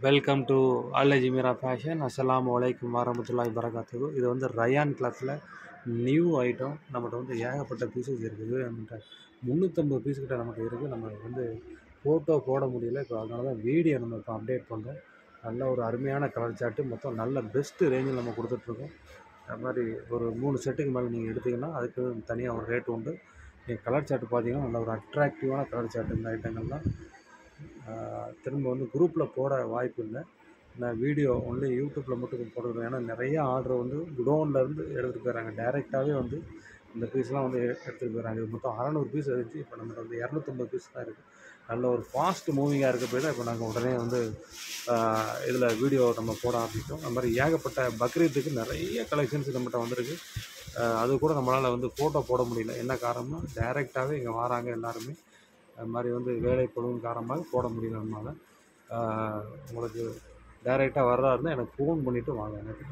Welcome to Al Ajmera fashion. அஸ்ஸலாமு அலைக்கும் வரமத்துல்லாஹி வரகாத்துஹு. இது வந்து ரயான் கிளாத்தில் நியூ ஐட்டம். நம்மகிட்ட வந்து ஏகப்பட்ட பீசஸ் இருக்குது. நம்மகிட்ட 350 பீஸ் கிட்ட நமக்கு இருக்குது. நம்ம வந்து ஃபோட்டோ போட முடியல. இப்போ அதனால தான் வீடியோ நம்ம இப்போ அப்டேட் பண்ணுறோம். நல்ல ஒரு அருமையான கலர் சார்ட்டு, மொத்தம் நல்ல பெஸ்ட்டு ரேஞ்சில் நம்ம கொடுத்துட்ருக்கோம். அது மாதிரி ஒரு 3 செட்டுக்கு மேலே நீங்கள் எடுத்திங்கன்னா அதுக்கு தனியாக ஒரு ரேட் உண்டு. நீங்கள் கலர் சார்ட்டு பார்த்தீங்கன்னா நல்ல ஒரு அட்ராக்டிவான கலர் சார்ட்டு. இந்த ஐட்டங்கள்லாம் திரும்ப வந்து குரூப்பில் போட வாய்ப்பு இல்லை. நான் வீடியோ ஒன்லி யூடியூப்பில் மட்டும் போடுறேன். ஏன்னா நிறைய ஆர்டர் வந்து குடோன்லேருந்து எடுத்துகிட்டு போயிடறாங்க. டைரெக்டாகவே வந்து இந்த பீஸ்லாம் வந்து எடுத்துகிட்டு போயிடறாங்க. இது மொத்தம் 600 பீஸ் இருந்துச்சு. இப்போ நம்மகிட்ட வந்து 250 பீஸ் தான் இருக்குது. நல்ல ஒரு ஃபாஸ்ட் மூவிங்காக இருக்க போய் தான் இப்போ நாங்கள் உடனே வந்து இதில் வீடியோ நம்ம போட ஆரம்பித்தோம். அது மாதிரி ஏகப்பட்ட பக்ரீத்துக்கு நிறைய கலெக்ஷன்ஸ் நம்மகிட்ட வந்திருக்கு. அது கூட நம்மளால் வந்து ஃபோட்டோ போட முடியல. என்ன காரணம்னா டைரெக்டாகவே இங்கே வராங்க எல்லாருமே. அது மாதிரி வந்து வேலை பளுவின் காரணமாக போட முடியல நம்மளால். உங்களுக்கு டைரெக்டாக வர்றதா இருந்தால் எனக்கு ஃபோன் பண்ணிவிட்டு வாங்க. எனக்கு